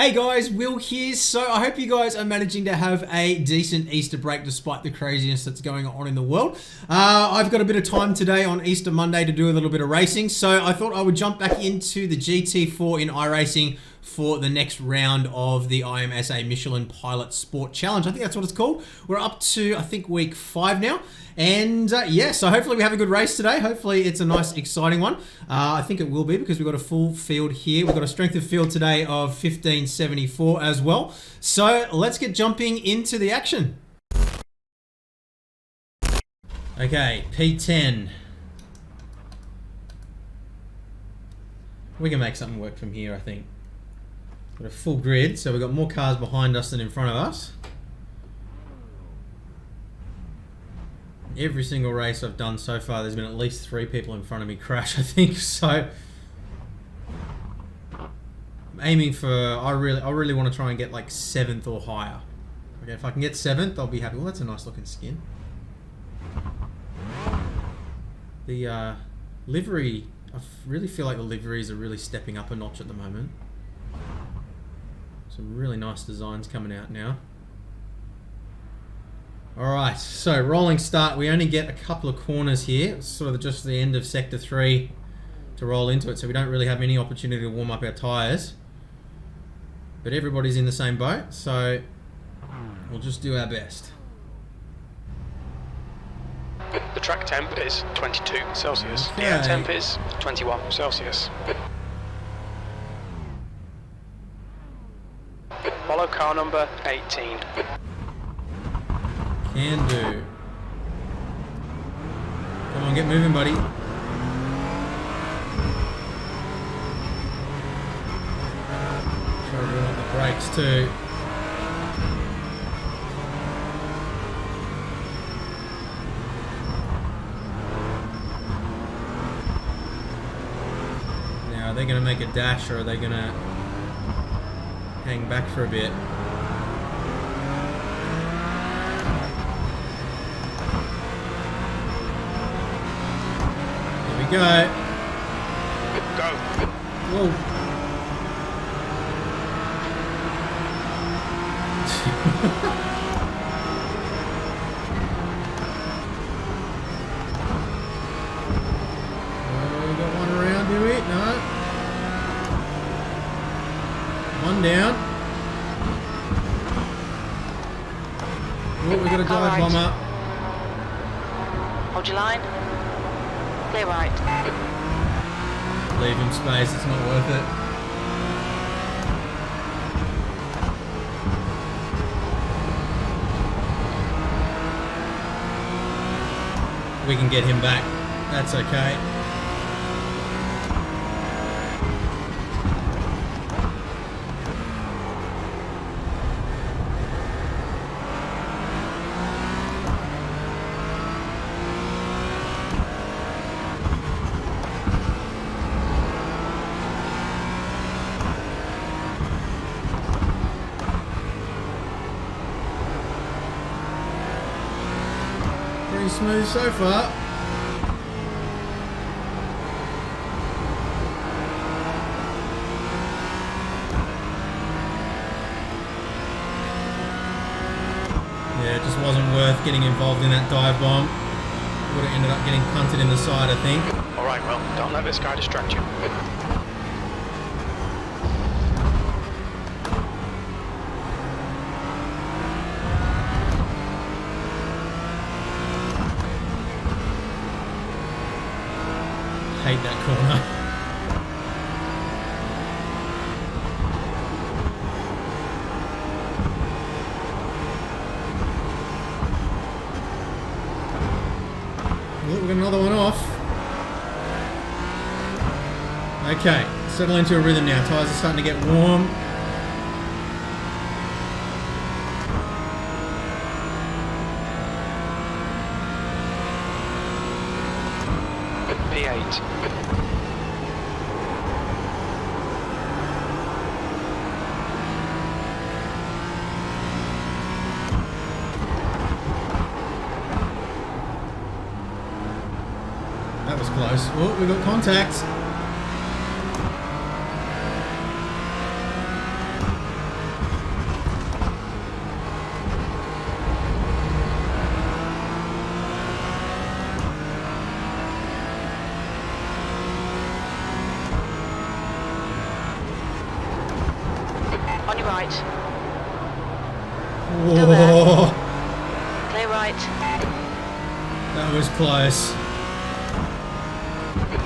Hey guys, Will here. So I hope you guys are managing to have a decent Easter break despite the craziness that's going on in the world. I've got a bit of time today on Easter Monday to do a little bit of racing, so I thought I would jump back into the GT4 in iRacing for the next round of the IMSA Michelin Pilot Sport Challenge. I think that's what it's called. We're up to, I think, week 5 now. And yeah, so hopefully we have a good race today. Hopefully it's a nice, exciting one. I think it will be because we've got a full field here. We've got a strength of field today of 1574 as well. So let's get jumping into the action. Okay, P10. We can make something work from here, I think. Got a full grid, so we've got more cars behind us than in front of us. Every single race I've done so far, there's been at least 3 people in front of me crash, I think. So I'm aiming for, I really want to try and get like 7th or higher. Okay, if I can get 7th, I'll be happy. Well, that's a nice looking skin. The livery, I really feel like the liveries are really stepping up a notch at the moment. Some really nice designs coming out now. Alright, so rolling start. We only get a couple of corners here. It's sort of just the end of sector 3 to roll into it, so we don't really have any opportunity to warm up our tyres. But everybody's in the same boat, so we'll just do our best. The track temp is 22 Celsius. Okay. The air temp is 21 Celsius. Follow car number 18. Can do. Come on, get moving, buddy. Try to do on the brakes too. Now, are they going to make a dash or are they going to hang back for a bit? Go. Go. Whoa. We got one around, do we? No. One down. Oh, we got a dive bomber. Hold your line. Clear right. Leave him space, it's not worth it. We can get him back. That's okay. Pretty smooth so far. Yeah, it just wasn't worth getting involved in that dive bomb. Would have ended up getting punted in the side, I think. Alright, well, don't let this guy distract you. Hate that corner. Look, we got another one off. Okay, settle into a rhythm now. Tyres are starting to get warm. P8. That was close. Oh, we got contact. right. Whoa. Clear right. That was close.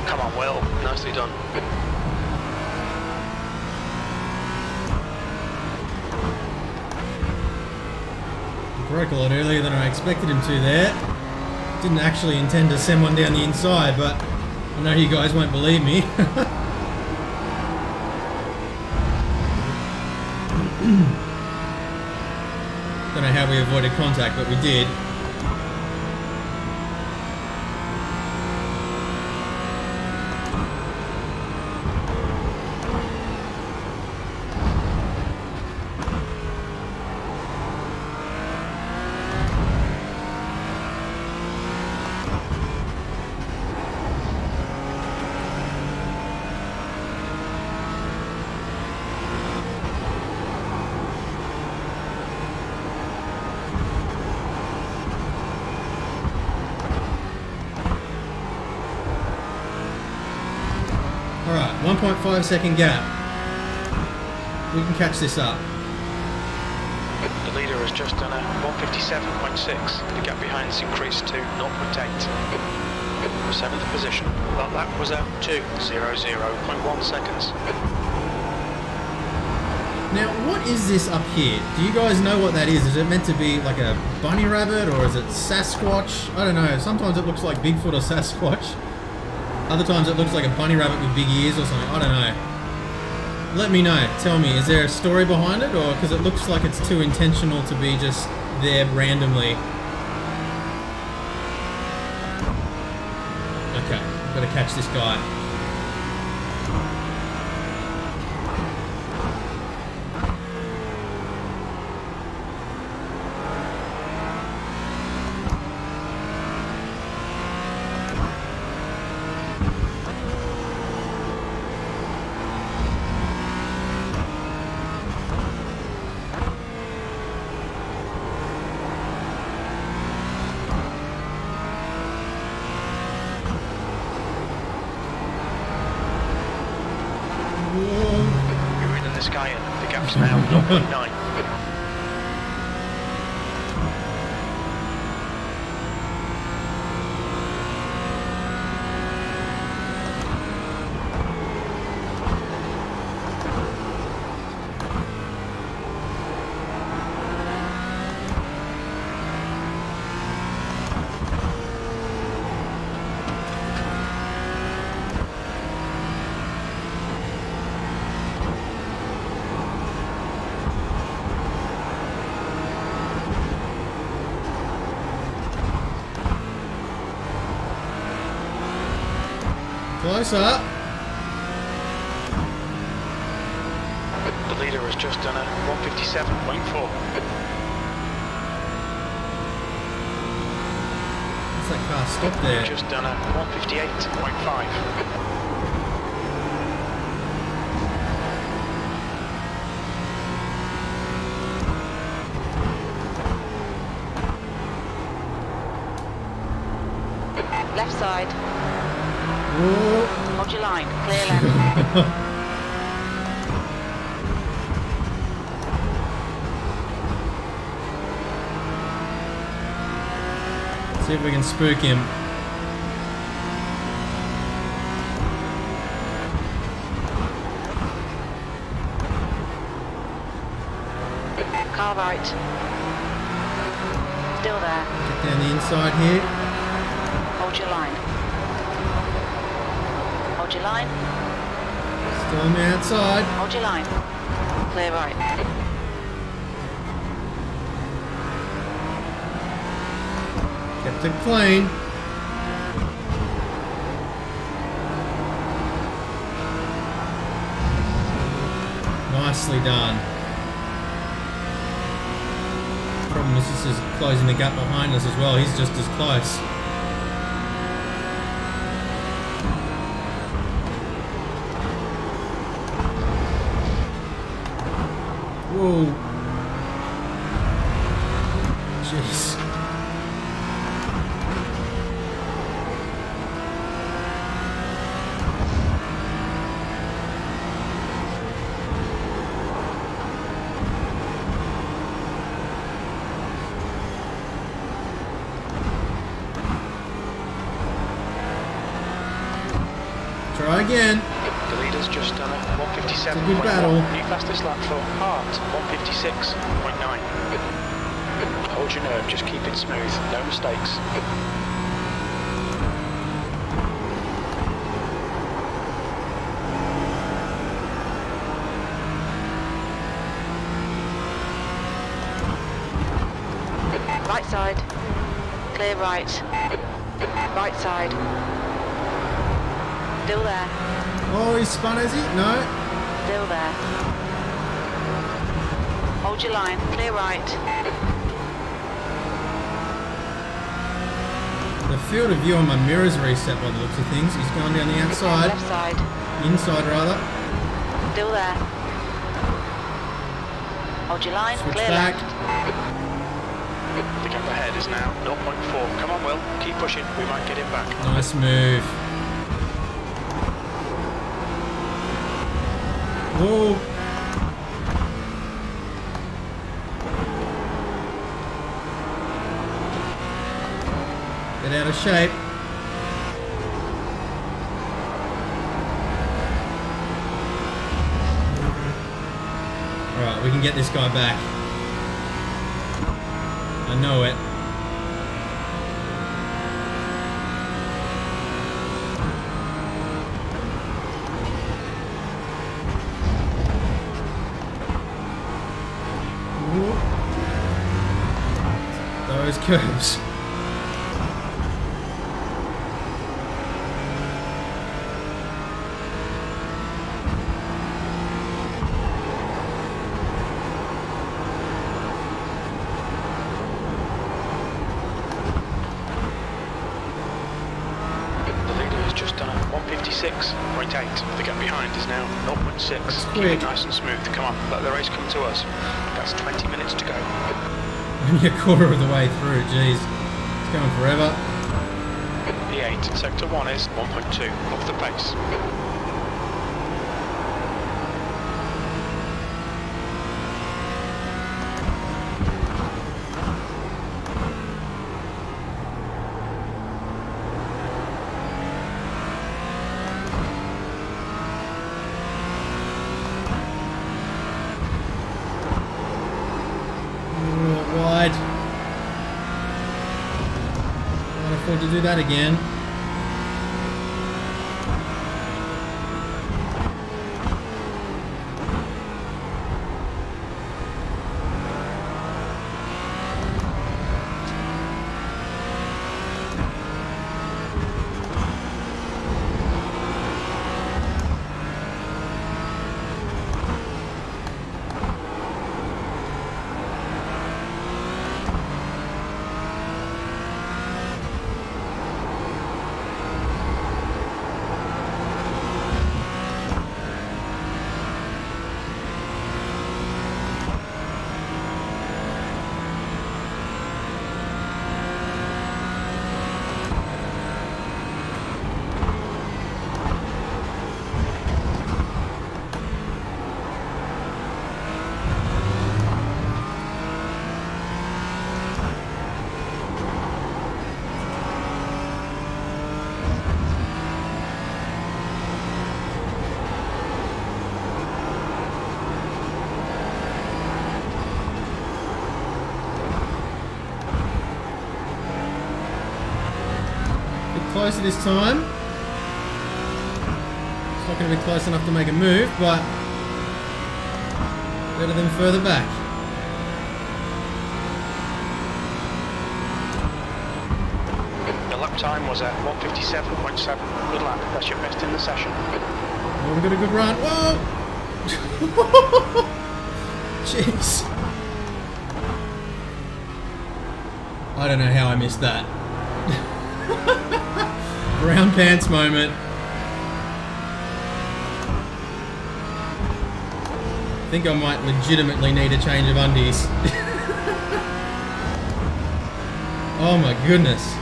Come on, Will. Nicely done. Broke a lot earlier than I expected him to there. Didn't actually intend to send one down the inside, but I know you guys won't believe me. Don't know how we avoided contact, but we did. Alright, 1.5 second gap. We can catch this up. The leader has just done a 157.6. The gap behind has increased to 0.8. For 7th position. That lap was at 2:00.1 seconds. Now, what is this up here? Do you guys know what that is? Is it meant to be like a bunny rabbit, or is it Sasquatch? I don't know. Sometimes it looks like Bigfoot or Sasquatch. Other times it looks like a bunny rabbit with big ears or something. I don't know. Let me know. Tell me, is there a story behind it? Or because it looks like it's too intentional to be just there randomly. Okay, I've got to catch this guy. You're in this guy in. The gap's now 0.9. Close up. The leader has just done a 157.4. What's that car stop there? Just done a 158.5. Left side. Whoa. Hold your line. Clear left. See if we can spook him. Car right. Still there. Get down the inside here. Hold your line. Hold your line. Still on the outside. Hold your line. Clear right. Kept it clean. Nicely done. Problem is this is closing the gap behind us as well. He's just as close. Whoa. Jeez. Try again. The leader's just done a 157.1. It's a good battle. New fastest lap for Hart, 156.9. Hold your nerve, just keep it smooth, no mistakes. Right side. Clear right. Right side. Still there. Oh, he spun, has he? No. Still there. Hold your line. Clear right. The field of view on my mirror's reset by the looks of things. He's gone down the outside. Left side. Inside, rather. Still there. Hold your line. Switch Clear back. left. The gap ahead is now 0.4. Come on, Will, keep pushing, we might get him back. Nice move. Whoa. Get out of shape. Alright, we can get this guy back. I know it. Whoop. Those curves. Just done a 156.8. The gap behind is now 0.6. Keep it nice and smooth. Come on, let the race come to us. That's 20 minutes to go. Only a quarter of the way through, jeez. It's going forever. P8, sector 1 is 1.2, off the pace. Wide. Can't afford to do that again. Closer this time. It's not going to be close enough to make a move, but better than further back. The lap time was at 157.7. Good lap, that's your best in the session. Oh, we've got a good run. Whoa! Jeez. I don't know how I missed that. Brown pants moment. I think I might legitimately need a change of undies. Oh my goodness.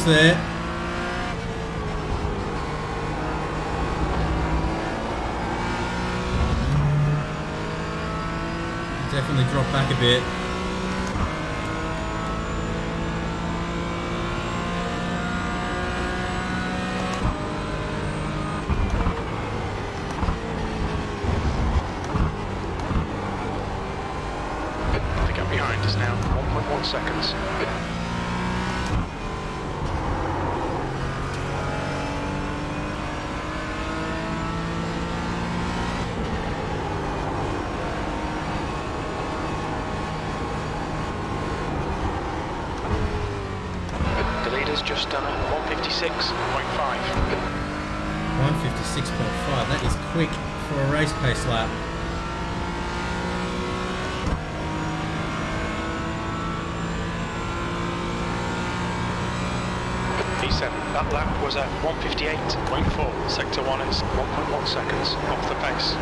there. Definitely drop back a bit. The gap behind is now 1.1 seconds. The leader's just done a 156.5. 156.5. That is quick for a race pace lap. P7, that lap was at 158.4. Sector 1 is 1.1 seconds off the pace.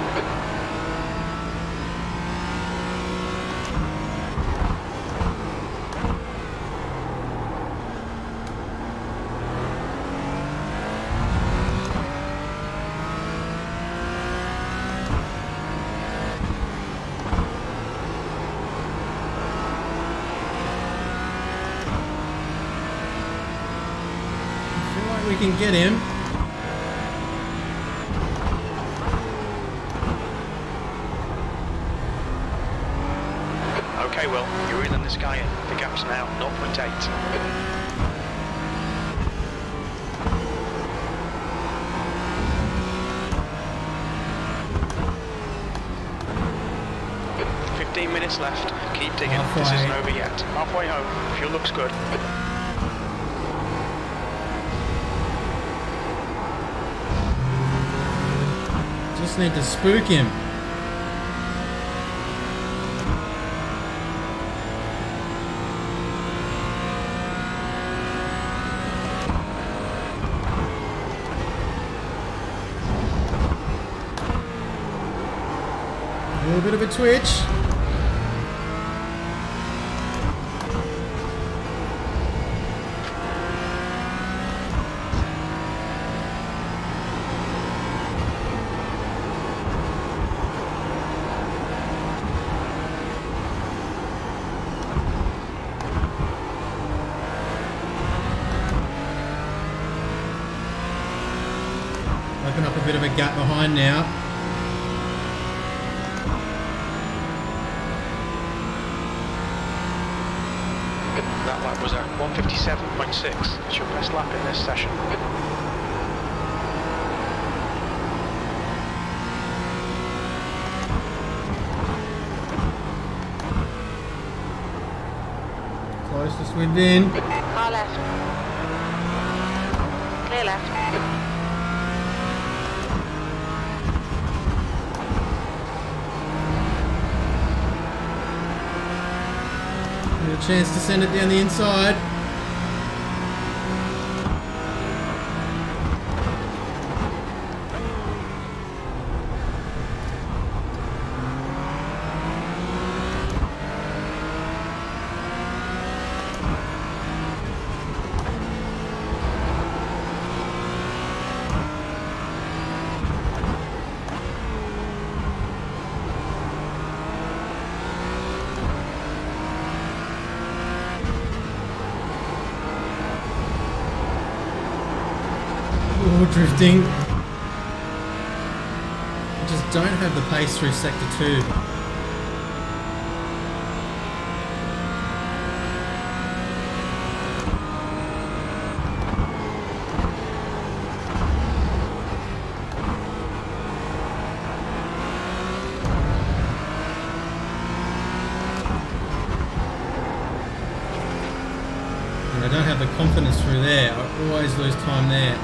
We can get him. Okay, Will, you're reeling this guy in. The gap's now 0.8. Minutes left. Keep digging. Halfway. This isn't over yet. Halfway home. Fuel looks good. Just need to spook him. A little bit of a twitch. Open up a bit of a gap behind now. That lap was at 157.6. It's your best lap in this session. Closest within. Car left. Clear left. A chance to send it down the inside. Oh, drifting. I just don't have the pace through sector 2. And I don't have the confidence through there. I always lose time there.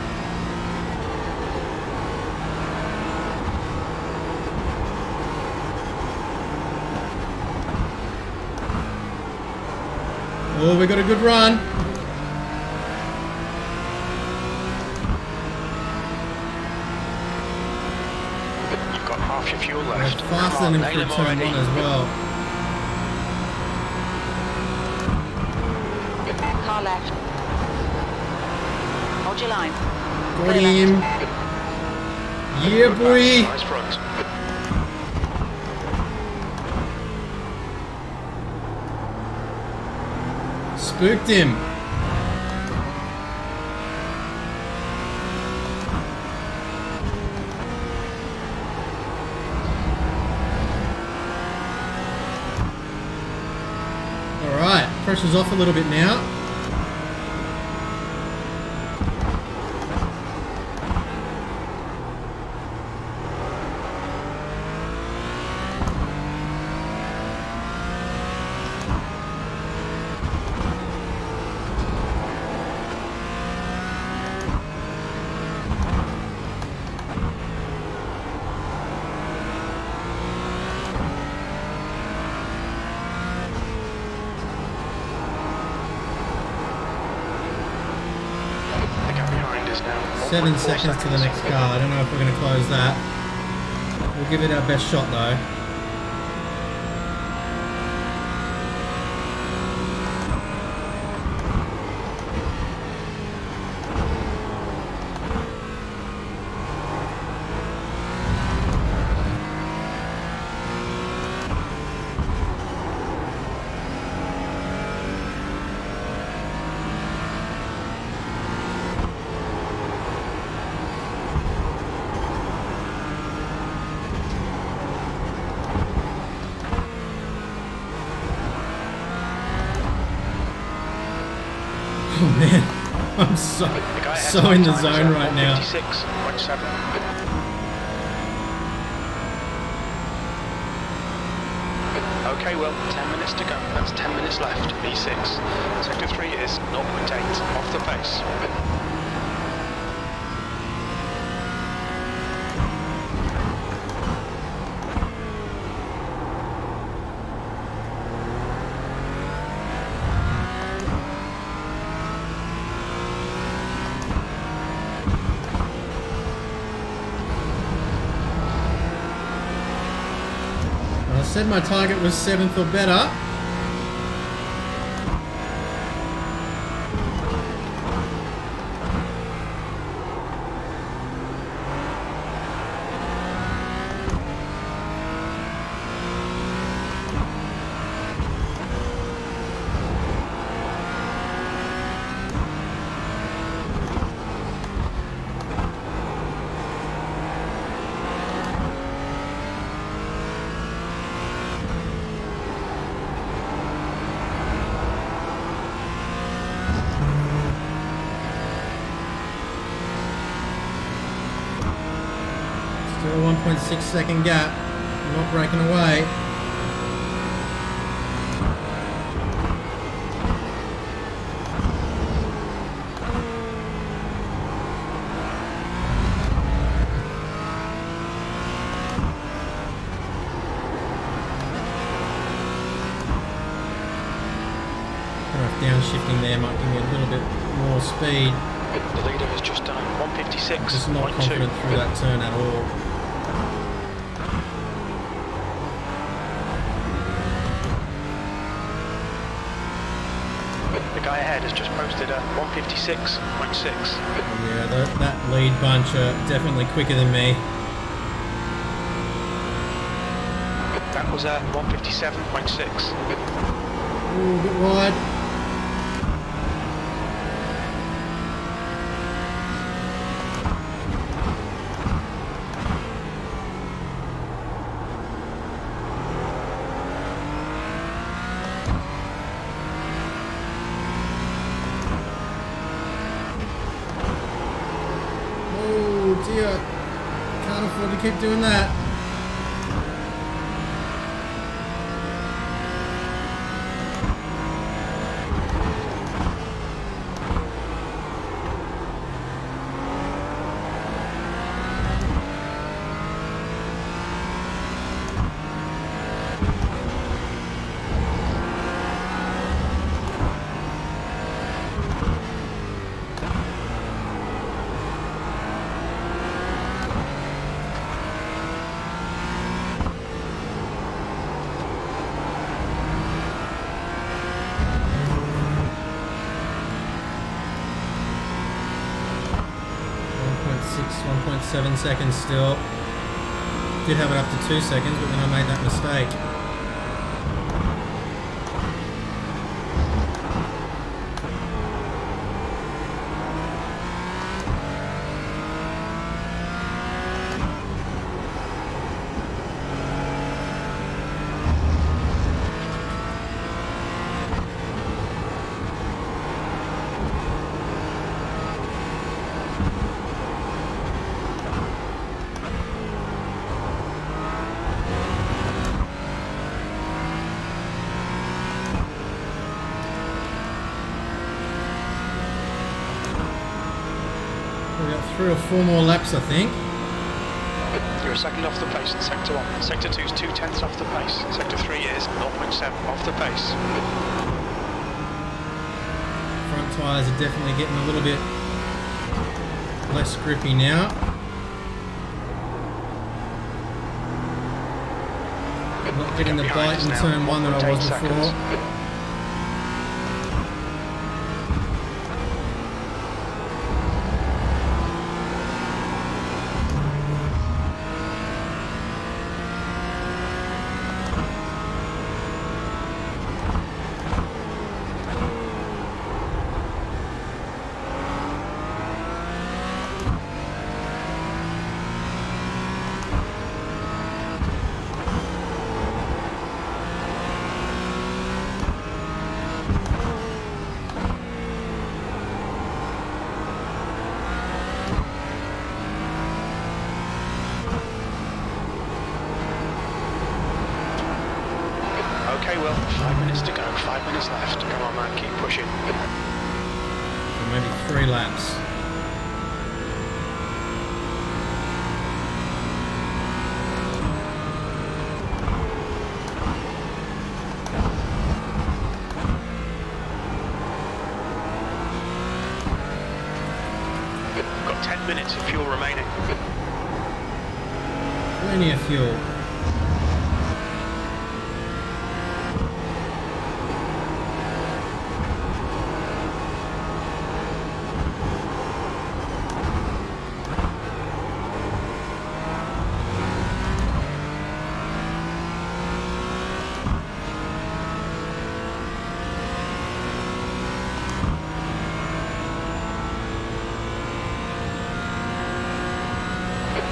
Oh, we got a good run. You've got half your fuel left. We're faster than him through turn 1 as well. Car left. Hold your line. Got him. Yeah, boy. Nice front. Spooked him. Alright, pressure's off a little bit now. The gap behind is now 7 1.4 seconds to the next car. I don't know if we're going to close that. We'll give it our best shot though. Oh man, I'm so in the zone right now. 56.7. Okay, well, 10 minutes to go. That's 10 minutes left. B6. Sector 3 is 0.8 off the pace. I said my target was 7th or better. Still a 1.6 second gap. Not breaking away. Downshifting there might give me a little bit more speed. The leader has just done 156.2. Just not confident through that turn at all. The guy ahead has just posted a 156.6. Yeah, that lead bunch are definitely quicker than me. That was a 157.6. Ooh, a bit wide. Oh dear, can't afford to keep doing that. 1.7 seconds still. Did have it up to 2 seconds, but then I made that mistake. We've got 3 or 4 more laps, I think. You're a second off the pace in Sector 1. Sector 2 is 2/10 off the pace. Sector 3 is 0.7 off the pace. Front tyres are definitely getting a little bit less grippy now. Not getting the bite in turn 1 that I was before. Okay, Will, 5 minutes to go, 5 minutes left. Come on, man, keep pushing. So maybe 3 laps. Got 10 minutes of fuel remaining. Plenty of fuel.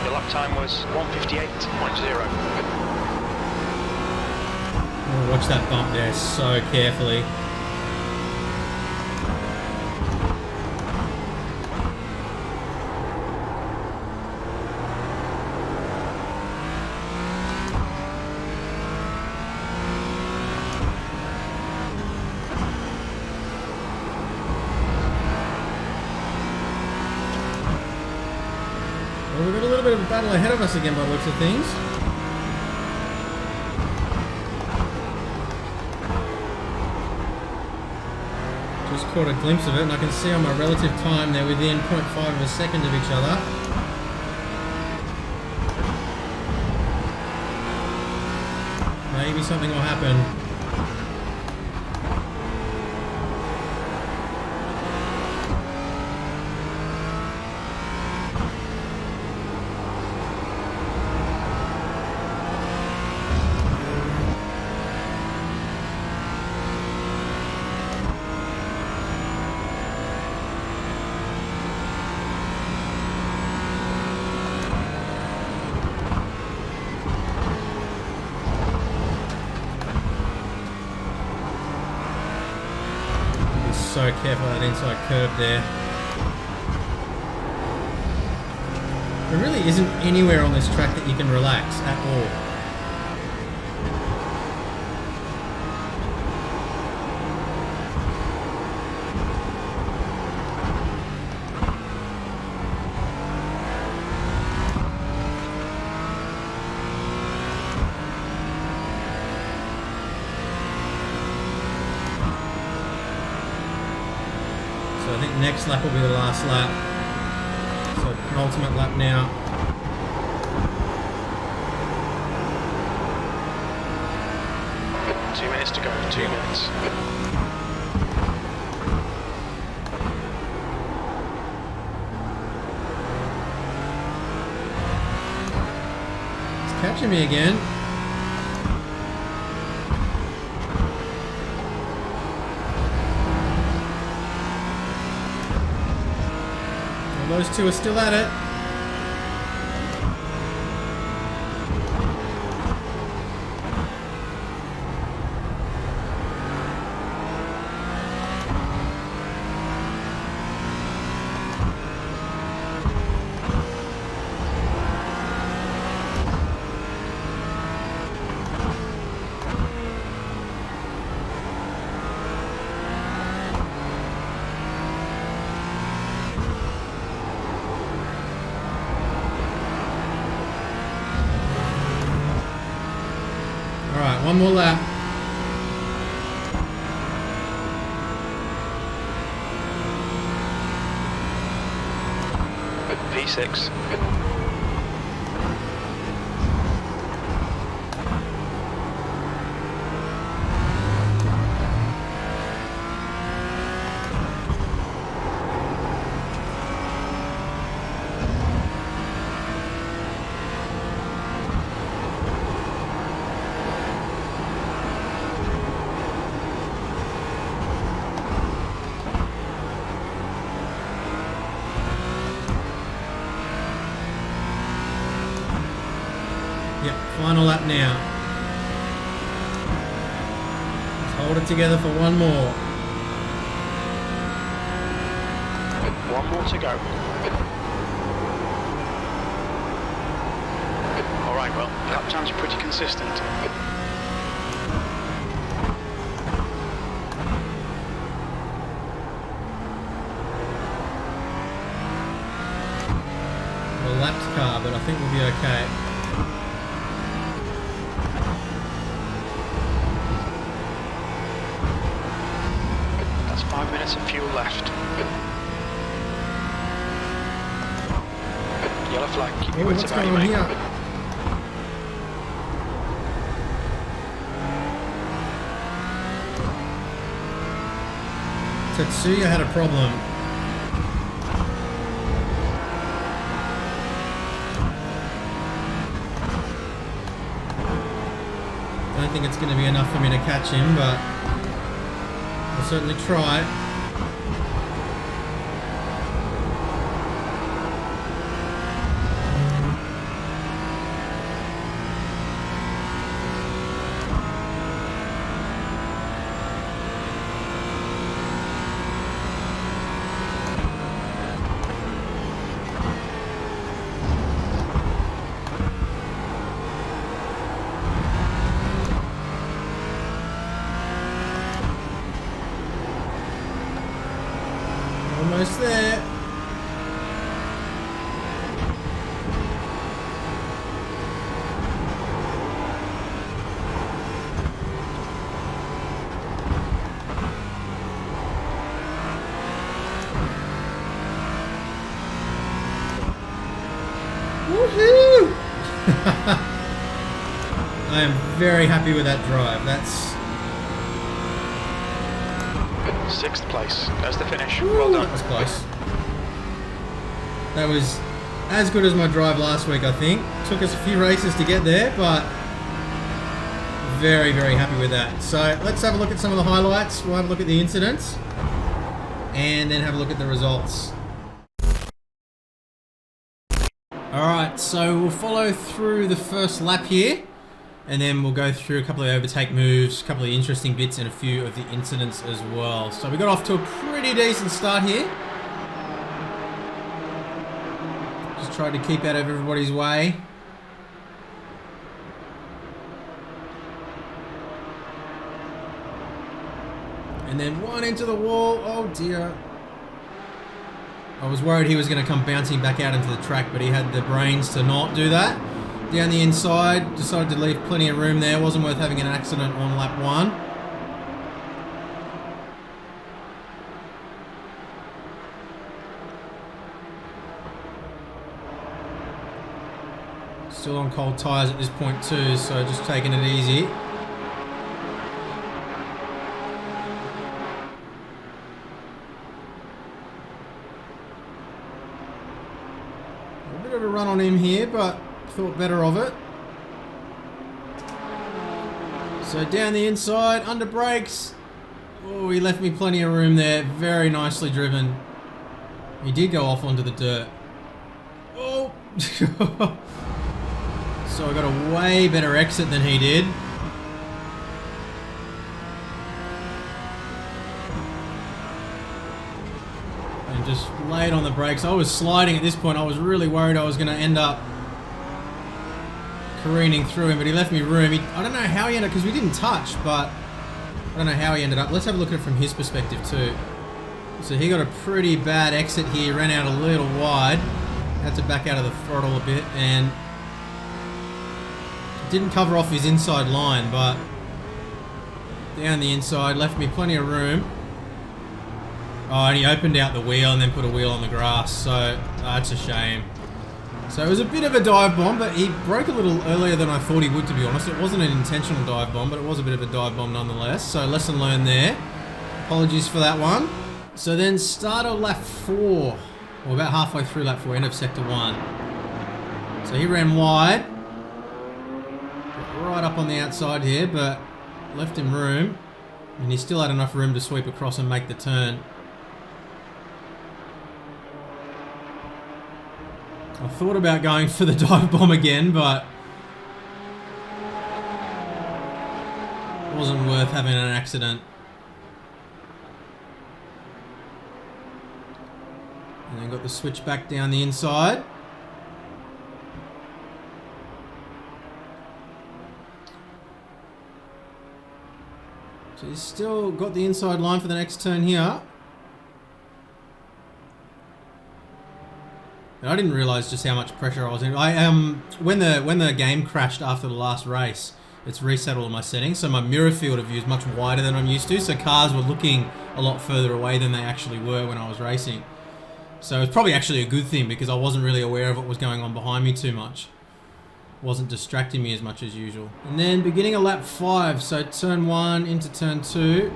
The lap time was 1:58.0. Oh, watch that bump there so carefully. Well, we've got a little bit of a battle ahead of us again by the looks of things. Just caught a glimpse of it and I can see on my relative time they're within 0.5 of a second of each other. Maybe something will happen. So careful that inside curve there. There really isn't anywhere on this track that you can relax at all. So I think next lap will be the last lap. So penultimate lap now. Two minutes to go, 2 minutes. catching me again. Well, those two are still at it. Alright, one more lap. P6. Yep, final lap now. Let's hold it together for one more. One more to go. Alright, well, lap time's pretty consistent. Well, lapped car, but I think we'll be okay. That's 5 minutes of fuel left. Yellow flag, keep your wits What's about going you, on mate. here? Tetsuya had a problem. I don't think it's going to be enough for me to catch him, but I'll certainly try. Almost there. Woohoo! I am very happy with that drive. That's 6th place. There's the finish. Woo, Well done. that was close. That was as good as my drive last week, I think. Took us a few races to get there, but very, very happy with that. So let's have a look at some of the highlights. We'll have a look at the incidents and then have a look at the results. Alright, so we'll follow through the first lap here, and then we'll go through a couple of overtake moves, a couple of interesting bits, and a few of the incidents as well. So we got off to a pretty decent start here. Just tried to keep out of everybody's way. And then one into the wall. Oh dear. I was worried he was going to come bouncing back out into the track, but he had the brains to not do that. Down the inside, decided to leave plenty of room there. Wasn't worth having an accident on lap 1. Still on cold tyres at this point too, so just taking it easy. A bit of a run on him here, but thought better of it. So down the inside, under brakes. Oh, he left me plenty of room there. Very nicely driven. He did go off onto the dirt. Oh! So I got a way better exit than he did. And just laid on the brakes. I was sliding at this point. I was really worried I was going to end up careening through him, but he left me room. I don't know how he ended up, because we didn't touch, but I don't know how he ended up. Let's have a look at it from his perspective too. So he got a pretty bad exit here, ran out a little wide, had to back out of the throttle a bit, and didn't cover off his inside line, but down the inside, left me plenty of room. Oh, and he opened out the wheel and then put a wheel on the grass, so that's a shame. So it was a bit of a dive bomb, but he broke a little earlier than I thought he would, to be honest. It wasn't an intentional dive bomb, but it was a bit of a dive bomb nonetheless. So lesson learned there. Apologies for that one. So then start of lap 4, or about halfway through lap 4, end of sector 1. So he ran wide, right up on the outside here, but left him room, and he still had enough room to sweep across and make the turn. I thought about going for the dive bomb again, but it wasn't worth having an accident. And then got the switch back down the inside. So he's still got the inside line for the next turn here. And I didn't realise just how much pressure I was in. When the game crashed after the last race, it's reset all of my settings, so my mirror field of view is much wider than I'm used to, so cars were looking a lot further away than they actually were when I was racing. So it's probably actually a good thing, because I wasn't really aware of what was going on behind me too much. Wasn't distracting me as much as usual. And then beginning of lap 5, so turn 1 into turn 2.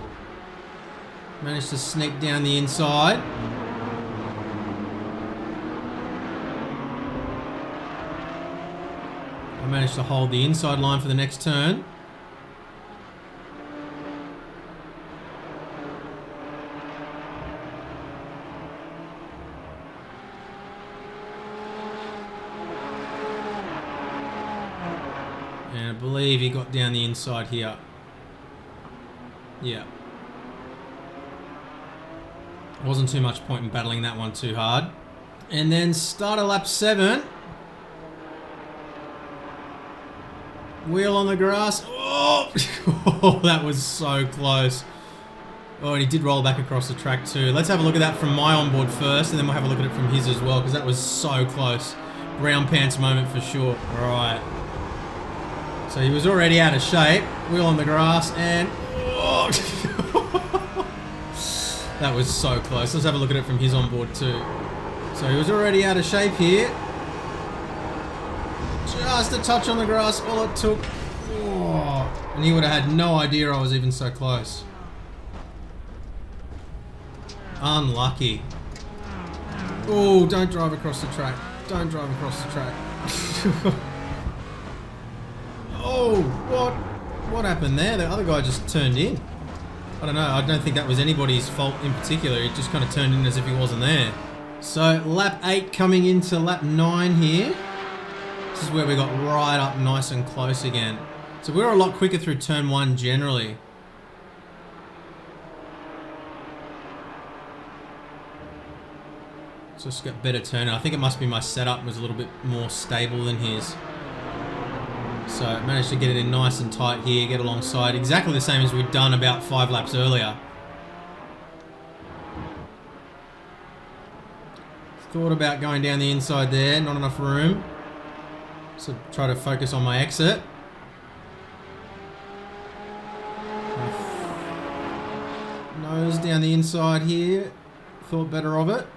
Managed to sneak down the inside. I managed to hold the inside line for the next turn. And I believe he got down the inside here. Yeah. Wasn't too much point in battling that one too hard. And then start of lap 7. Wheel on the grass. Oh! Oh, that was so close. Oh, and he did roll back across the track too. Let's have a look at that from my onboard first, and then we'll have a look at it from his as well, because that was so close. Brown pants moment for sure. All right. So he was already out of shape. Wheel on the grass, and oh! That was so close. Let's have a look at it from his onboard too. So he was already out of shape here. Just a touch on the grass, all it took. Oh, and he would have had no idea I was even so close. Unlucky. Oh, don't drive across the track. Don't drive across the track. Oh, what happened there? The other guy just turned in. I don't know. I don't think that was anybody's fault in particular. He just kind of turned in as if he wasn't there. So lap 8 coming into lap 9 here. This is where we got right up nice and close again. So we were a lot quicker through turn 1 generally. So just got better turning. I think it must be my setup was a little bit more stable than his. So managed to get it in nice and tight here, get alongside. Exactly the same as we'd done about 5 laps earlier. Thought about going down the inside there, not enough room. So try to focus on my exit. Nose down the inside here. Thought better of it.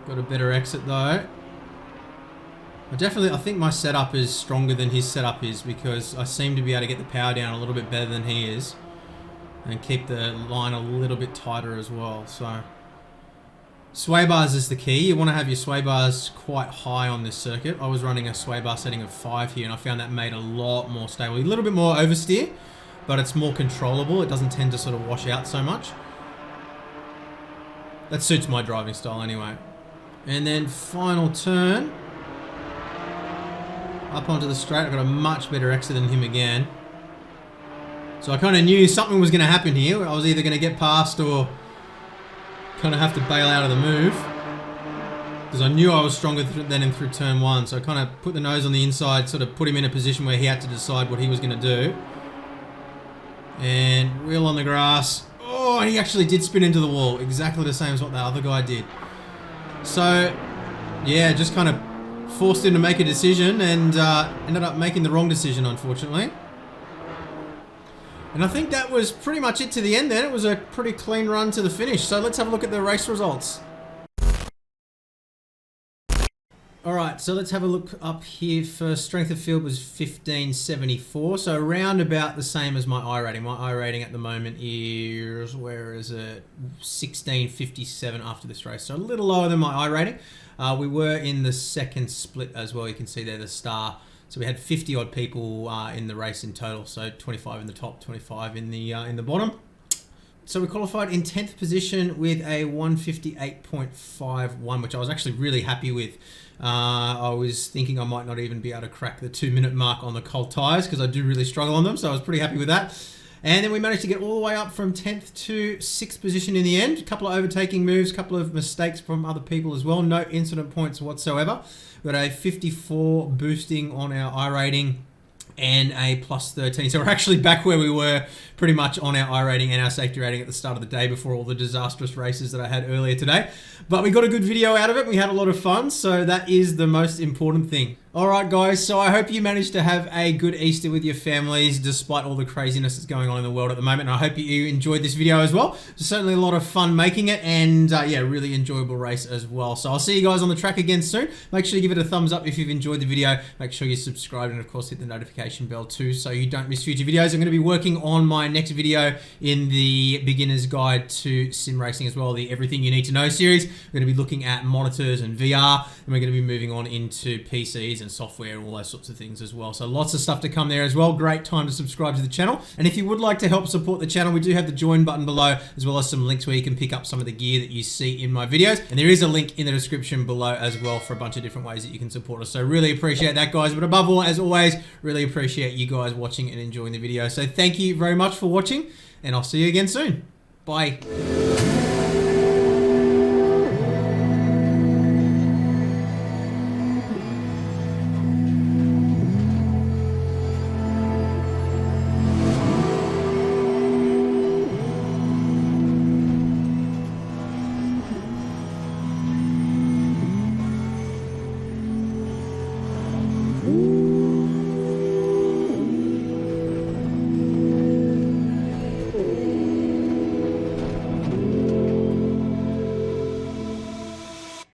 Got a better exit though. I think my setup is stronger than his setup is, because I seem to be able to get the power down a little bit better than he is. And keep the line a little bit tighter as well, so. Sway bars is the key. You want to have your sway bars quite high on this circuit. I was running a sway bar setting of 5 here, and I found that made a lot more stable. A little bit more oversteer, but it's more controllable. It doesn't tend to sort of wash out so much. That suits my driving style anyway. And then final turn. Up onto the straight. I got a much better exit than him again. So I kind of knew something was going to happen here. I was either going to get past or kind of have to bail out of the move. Because I knew I was stronger than him through turn 1. So I kind of put the nose on the inside, sort of put him in a position where he had to decide what he was going to do. And wheel on the grass. Oh, he actually did spin into the wall. Exactly the same as what the other guy did. So, yeah, just kind of forced him to make a decision and ended up making the wrong decision, unfortunately. And I think that was pretty much it to the end then. It was a pretty clean run to the finish. So let's have a look at the race results. Alright, so let's have a look up here first. Strength of field was 1574, so around about the same as my iRating. My iRating at the moment is, where is it? 1657 after this race, so a little lower than my iRating. We were in the second split as well. You can see there the star. So we had 50 odd people in the race in total, so 25 in the top, 25 in the bottom. So we qualified in 10th position with a 158.51, which I was actually really happy with. I was thinking I might not even be able to crack the 2-minute mark on the cold tyres because I do really struggle on them, so I was pretty happy with that. And then we managed to get all the way up from 10th to 6th position in the end. A couple of overtaking moves, a couple of mistakes from other people as well. No incident points whatsoever. We got a 54 boosting on our iRating and a plus 13. So we're actually back where we were pretty much on our iRating and our safety rating at the start of the day before all the disastrous races that I had earlier today. But we got a good video out of it. We had a lot of fun, so that is the most important thing. Alright guys, so I hope you managed to have a good Easter with your families despite all the craziness that's going on in the world at the moment. And I hope you enjoyed this video as well. It's certainly a lot of fun making it and yeah, really enjoyable race as well. So I'll see you guys on the track again soon. Make sure you give it a thumbs up if you've enjoyed the video. Make sure you subscribe and of course hit the notification bell too so you don't miss future videos. I'm going to be working on my next video in the beginner's guide to sim racing as well, the Everything You Need to Know series. We're going to be looking at monitors and VR, and we're going to be moving on into PCs and software and all those sorts of things as well. So lots of stuff to come there as well. Great time to subscribe to the channel. And if you would like to help support the channel, we do have the join button below, as well as some links where you can pick up some of the gear that you see in my videos. And there is a link in the description below as well for a bunch of different ways that you can support us. So really appreciate that, guys. But above all, as always, really appreciate you guys watching and enjoying the video. So thank you very much for watching, and I'll see you again soon. Bye. Ooh.